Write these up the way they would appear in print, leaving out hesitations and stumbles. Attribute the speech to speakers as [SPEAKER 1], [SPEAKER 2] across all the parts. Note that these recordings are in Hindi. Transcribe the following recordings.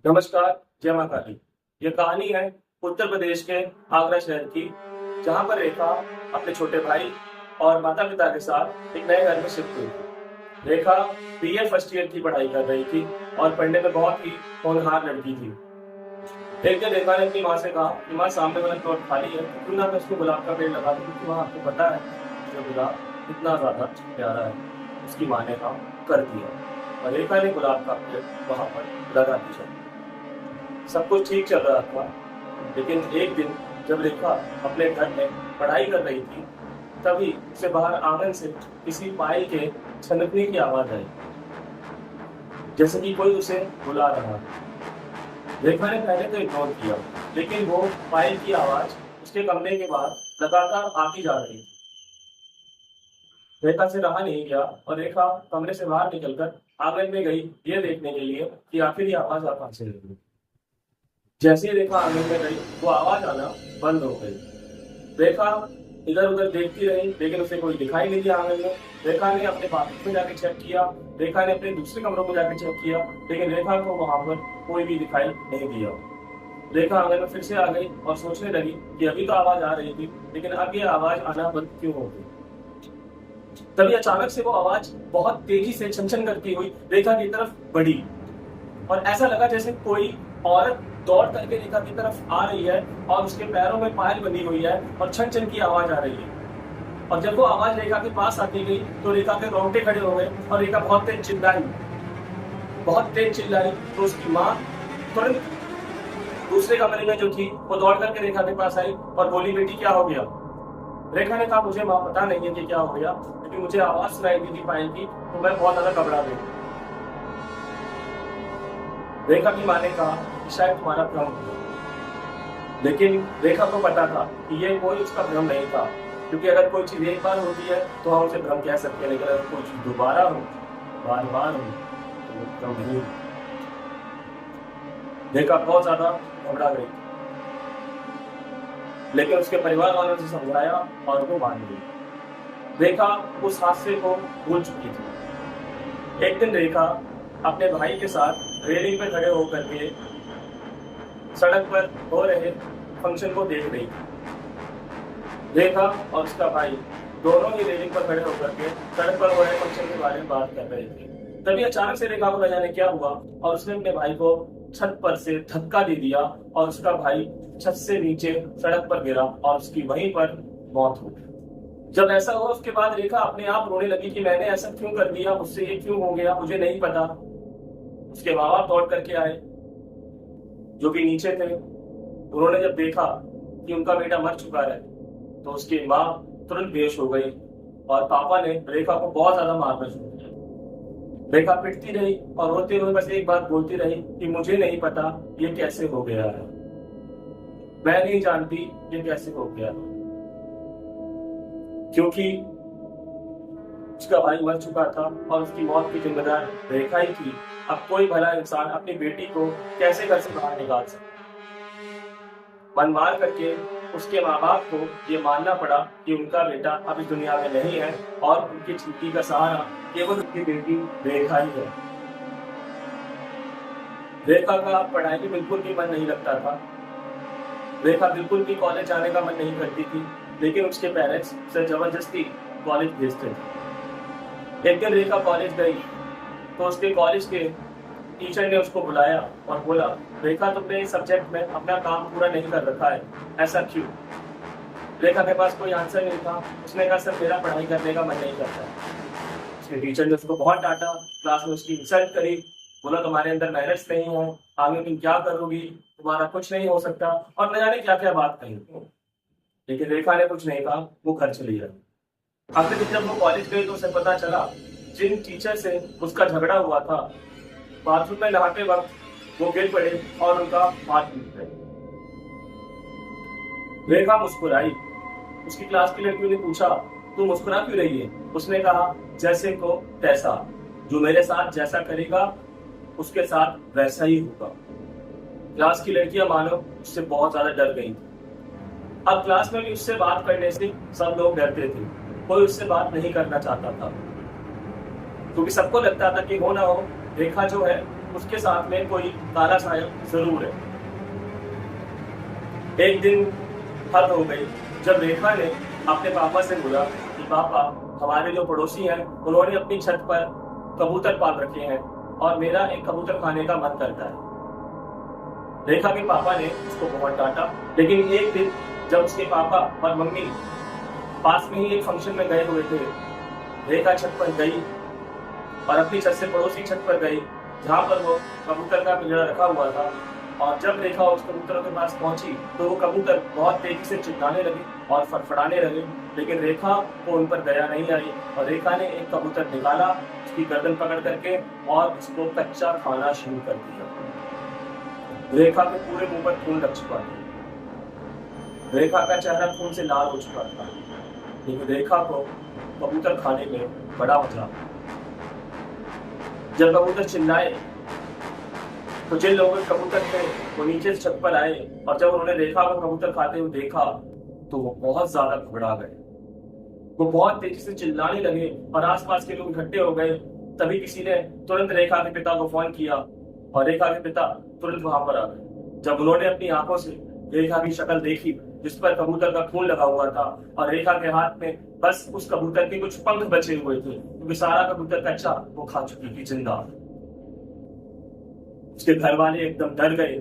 [SPEAKER 1] नमस्कार। जय माता दी। ये कहानी है उत्तर प्रदेश के आगरा शहर की, जहाँ पर रेखा अपने छोटे भाई और माता पिता के साथ एक नए घर में शिफ्ट हुई थी। रेखा बीए फर्स्ट ईयर की पढ़ाई कर रही थी और पढ़ने में बहुत ही होनहार लड़की थी। एक दिन रेखा ने अपनी माँ से कहा कि माँ, सामने वाला प्लॉट खाली है, तो क्यों ना मैं उसको गुलाब का पेड़ लगा दूं, क्योंकि वहाँ आपको पता है जो गुलाब इतना ज्यादा प्यारा है। उसकी माँ ने काम कर दिया और रेखा ने गुलाब का पेड़ वहां पर लगा दिया। सब कुछ ठीक चल रहा था, लेकिन एक दिन जब रेखा अपने घर में पढ़ाई कर रही थी, तभी उसे बाहर आंगन से किसी पायल के छनकने की आवाज आई, जैसे कि कोई उसे बुला रहा है। रेखा ने पहले तो इग्नोर किया, लेकिन वो पायल की आवाज उसके कमरे के बाहर लगातार आती जा रही थी। रेखा से रहा नहीं गया और रेखा कमरे से बाहर निकलकर आंगन में गई, ये देखने के लिए कि आखिर ये आवाज कहाँ से आई। जैसे ही रेखा आंगन में गई, वो आवाज आना बंद हो गई। रेखा इधर उधर देखती रही, लेकिन उसे कोई दिखाई नहीं दिया आंगन में। रेखा ने अपने बाथरूम में जाके चेक किया, रेखा ने अपने दूसरे कमरों में जाके चेक किया, लेकिन रेखा को वहां पर कोई भी दिखाई नहीं दिया। रेखा आंगन में फिर से आ गई और सोचने लगी कि अभी तो आवाज आ रही थी, लेकिन अब ये आवाज आना बंद क्यों हो गई। तभी अचानक से वो आवाज बहुत तेजी से छन करती हुई रेखा की तरफ बढ़ी और ऐसा लगा जैसे कोई औरत दौड़ करके रेखा की तरफ आ रही है और उसके पैरों में पायल बनी हुई है और छन छन की आवाज आ रही है। और जब वो आवाज रेखा के पास आती गई, तो रेखा के रोंगटे खड़े हो गए और रेखा बहुत तेज चिल्लाई। तो उसकी माँ तुरंत दूसरे कमरे में जो थी, वो दौड़ करके रेखा के पास आई और बोली, बेटी क्या हो गया। रेखा ने कहा, मुझे माँ पता नहीं है कि क्या हो गया, लेकिन मुझे आवाज सुनाई दी थी पायल की, तो मैं बहुत ज्यादा घबरा गई। रेखा की माँ ने कहा कि शायद तुम्हारा भ्रम हो, लेकिन रेखा को पता था कि ये कोई उसका भ्रम नहीं था, क्योंकि अगर कोई चीज एक बार होती है तो हम उसे भ्रम कह सकते हैं, लेकिन अगर कोई चीज दोबारा हो, बार बार हो, तो वो भ्रम नहीं। रेखा बहुत ज्यादा घबरा गई, लेकिन उसके परिवार वालों ने उसे समझाया और वो मान गई। रेखा उस हादसे को भूल चुकी थी। एक दिन रेखा अपने भाई के साथ रेलिंग पे खड़े होकर के सड़क पर हो रहे फंक्शन को देख रही थी। रेखा और उसका भाई दोनों ही रेलिंग पर खड़े होकर के सड़क पर हो रहे फंक्शन के बारे में बात कर रहे थे। तभी अचानक से रेखा को न जाने क्या हुआ और उसने अपने भाई को छत पर से धक्का दे दिया और उसका भाई छत से नीचे सड़क पर गिरा और उसकी वहीं पर मौत हो गई। जब ऐसा हुआ, उसके बाद रेखा अपने आप रोने लगी कि मैंने ऐसा क्यों कर दिया, मुझसे ये क्यों हो गया, मुझे नहीं पता। उसके माँ बाप दौड़ करके आए, जो कि नीचे थे। उन्होंने जब देखा कि उनका बेटा मर चुका है, तो उसकी माँ तुरंत बेहोश हो गई और पापा ने रेखा को बहुत ज्यादा मारना शुरू किया। रेखा पिटती रही और रोते हुए बस एक बात बोलती रही कि मुझे नहीं पता ये कैसे हो गया है, मैं नहीं जानती ये कैसे हो गया, क्योंकि उसका भाई मर चुका था और उसकी मौत की जिम्मेदार रेखा ही थी। अब कोई भला इंसान अपनी बेटी को कैसे घर से बाहर निकाल सकता। मन मार करके उसके माँ बाप को ये मानना पड़ा कि उनका बेटा अब इस दुनिया में नहीं है और उनकी जिंदगी का सहारा केवल उनकी बेटी रेखा ही है। रेखा का पढ़ाई में बिल्कुल भी मन नहीं लगता था। रेखा बिल्कुल भी कॉलेज जाने का मन नहीं करती थी, लेकिन उसके पेरेंट्स उसे जबरदस्ती कॉलेज भेजते थे। एक दिन रेखा कॉलेज गई, तो उसके कॉलेज के टीचर ने उसको बुलाया और बोला, रेखा तुमने इस सब्जेक्ट में अपना काम पूरा नहीं कर रखा है, ऐसा क्यों। रेखा के पास कोई आंसर नहीं था। उसने कहा, सर मेरा पढ़ाई करने का मन नहीं करता। उसके टीचर ने उसको बहुत डांटा, क्लास में उसकी इंसल्ट करी, बोला तुम्हारे अंदर मेहनत नहीं है, आगे तुम क्या करोगी, तुम्हारा कुछ नहीं हो सकता, और न जाने क्या क्या बात कही। लेकिन रेखा ने कुछ नहीं कहा, वो घर चली गई। अगले दिन जब वो कॉलेज गई, तो उसे पता चला जिन टीचर से उसका झगड़ा हुआ था, बाथरूम में नहाते वक्त वो गिर पड़े और उनका हाथ टूट गया। रेखा मुस्कुराई। उसकी क्लास की लड़कियों ने पूछा, तू मुस्कुरा क्यों रही है। उसने कहा, जैसे को तैसा, जो मेरे साथ जैसा करेगा उसके साथ वैसा ही होगा। क्लास की लड़कियां मानो उससे बहुत ज्यादा डर गई। अब क्लास में भी उससे बात करने से सब लोग डरते थे, कोई उससे बात नहीं करना चाहता था, क्योंकि सबको लगता था कि हो ना हो रेखा जो है उसके साथ में कोई काला साया जरूर है। एक दिन हद हो गई जब रेखा ने अपने पापा से बोला कि पापा, हमारे जो पड़ोसी हैं उन्होंने अपनी छत पर कबूतर पाल रखे हैं और मेरा एक कबूतर खाने का मन करता है। रेखा के पापा ने उसको बहुत डांटा, लेकिन एक दिन जब उसके पापा और मम्मी पास में ही एक फंक्शन में गए हुए थे, रेखा छत पर गई और अपनी छत से पड़ोसी छत पर गई जहां पर वो कबूतर का पिंजरा रखा हुआ था। और जब रेखा उस कबूतरों के पास पहुंची तो वो कबूतर बहुत तेजी से चिल्लाने लगे और फड़फड़ाने लगे, लेकिन रेखा को उन पर दया नहीं आई और रेखा ने एक कबूतर निकाला, उसकी गर्दन पकड़ करके और उसको कच्चा खाना शुरू कर दिया। रेखा के पूरे मुंह पर खून लग चुका था, रेखा का चेहरा खून से लाल हो चुका था, लेकिन रेखा को कबूतर खाने में बड़ा मजा। जब कबूतर चिल्लाए तो जिन लोगों के कबूतर थे वो नीचे से छत पर आए और जब उन्होंने रेखा को कबूतर खाते हुए देखा तो वो बहुत ज्यादा घबरा गए। वो बहुत तेजी से चिल्लाने लगे और आसपास के लोग इकट्ठे हो गए। तभी किसी ने तुरंत रेखा के पिता को फोन किया और रेखा के पिता तुरंत वहां पर आ गए। जब उन्होंने अपनी आंखों से रेखा की शक्ल देखी जिस पर कबूतर का खून लगा हुआ था और रेखा के हाथ में बस उस कबूतर के कुछ पंख बचे हुए थे, क्योंकि सारा कबूतर कच्चा वो खा चुकी थी जिंदा। उसके घर वाले एकदम डर गए।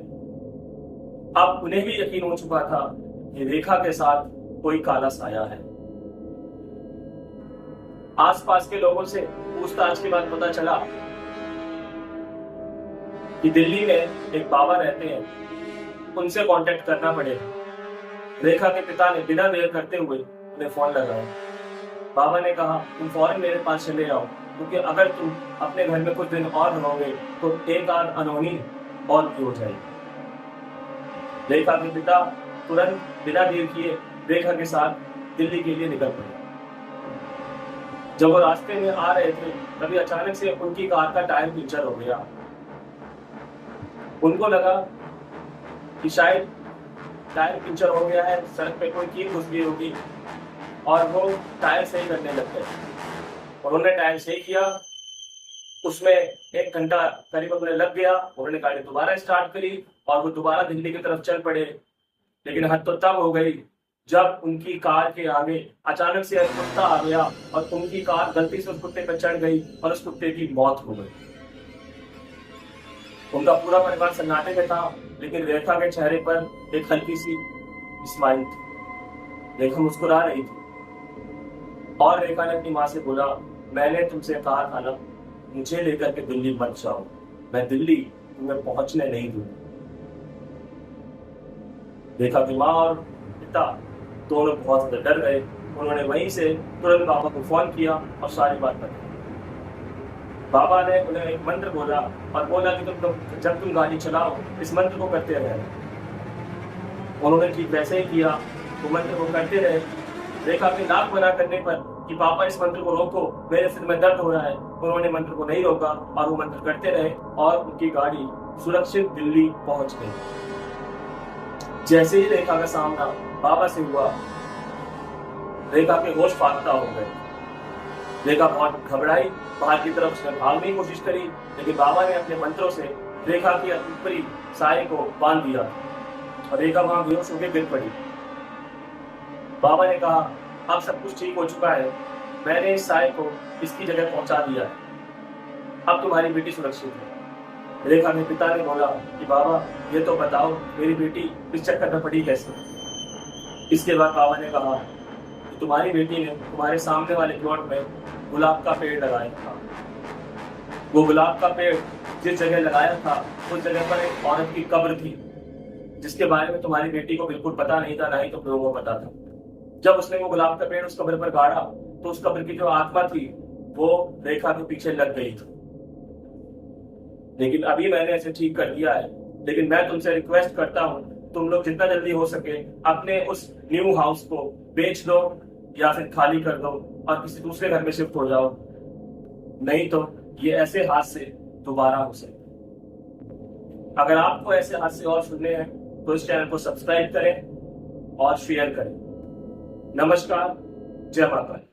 [SPEAKER 1] अब उन्हें भी यकीन हो चुका था कि रेखा के साथ कोई काला साया है। आसपास के लोगों से पूछताछ के बाद पता चला कि दिल्ली में एक बाबा रहते हैं, उनसे कांटेक्ट करना पड़ेगा। रेखा के पिता ने बिना देर करते हुए उन्हें फोन लगाया। बाबा ने कहा, तुम फौरन मेरे पास चले आओ, क्योंकि अगर तुम अपने घर में कुछ दिन और रहोगे तो एक आध अनहोनी और भी हो जाएगी। रेखा के पिता तुरंत बिना देर किए रेखा के साथ दिल्ली के लिए निकल पड़े। जब वो रास्ते में आ रहे थे तभी अचानक से उनकी कार का टायर पंचर हो गया। उनको लगा कि शायद टायर पंचर हो गया है, सड़क पे कोई कील घुस गई होगी और वो टायर सही करने लग गए। उन्होंने टायर सही किया, उसमें 1 घंटा करीब उन्हें लग गया। उन्होंने गाड़ी दोबारा स्टार्ट करी और वो दोबारा दिल्ली की तरफ चल पड़े। लेकिन हद तो तब हो गई जब उनकी कार के आगे अचानक से एक कुत्ता आ गया और उनकी कार गलती से उस कुत्ते पर चढ़ गई और उस कुत्ते की मौत हो गई। उनका पूरा परिवार सन्नाटे में था, लेकिन रेखा के चेहरे पर एक हल्की सी स्माइल थी। रेखा मुस्कुरा रही थी और रेखा ने अपनी माँ से बोला, मैंने तुमसे कहा था ना, मुझे लेकर के दिल्ली मत जाओ, मैं दिल्ली तुम्हें पहुंचने नहीं दूंगा। रेखा की माँ और पिता दोनों बहुत डर गए। उन्होंने वहीं से तुरंत बाबा को फोन किया और सारी बात बताई। बाबा ने उन्हें एक मंत्र बोला और बोला कि जब तुम गाड़ी चलाओ इस मंत्र को करते रहे। उन्होंने ठीक वैसे ही किया, वो मंत्र को करते रहे। रेखा के नाक मना करने पर कि पापा इस मंत्र को रोको, मेरे सिर में दर्द हो रहा है, उन्होंने मंत्र को नहीं रोका और वो मंत्र करते रहे और उनकी गाड़ी सुरक्षित दिल्ली पहुंच गई। जैसे ही रेखा का सामना बाबा से हुआ, रेखा के होश फाख्ता हो गए। रेखा बहुत घबराई, बाहर की तरफ उसने भागने की कोशिश करी, लेकिन बाबा ने अपने मंत्रों से रेखा की ऊपरी साये को बांध दिया और रेखा वहां बेहोश होकर गिर पड़ी। बाबा ने कहा, अब सब कुछ ठीक हो चुका है, मैंने इस साये को इसकी जगह पहुंचा दिया है, अब तुम्हारी बेटी सुरक्षित है। रेखा के पिता ने बोला कि बाबा ये तो बताओ मेरी बेटी इस चक्कर में पड़ी कैसे। इसके बाद बाबा ने कहा कि तुम्हारी बेटी ने तुम्हारे सामने वाले प्लॉट में गुलाब का पेड़ लगाया था। वो गुलाब का पेड़ जिस जगह लगाया था उस जगह पर एक औरत की कब्र थी, जिसके बारे में तुम्हारी बेटी को बिल्कुल पता नहीं था, ना ही तुम लोगों को पता था। जब उसने वो गुलाब का पेड़ उस कब्र पर गाड़ा तो उस कब्र की जो आत्मा थी वो रेखा के पीछे लग गई थी। लेकिन अभी मैंने इसे ठीक कर दिया है, लेकिन मैं तुमसे रिक्वेस्ट करता हूँ तुम लोग जितना जल्दी हो सके अपने उस न्यू हाउस को बेच दो या फिर खाली कर दो और किसी दूसरे घर में शिफ्ट हो जाओ, नहीं तो ये ऐसे हादसे दोबारा हो सकते। अगर आपको ऐसे हादसे और सुनने हैं तो इस चैनल को सब्सक्राइब करें और शेयर करें। नमस्कार, जय माता दी।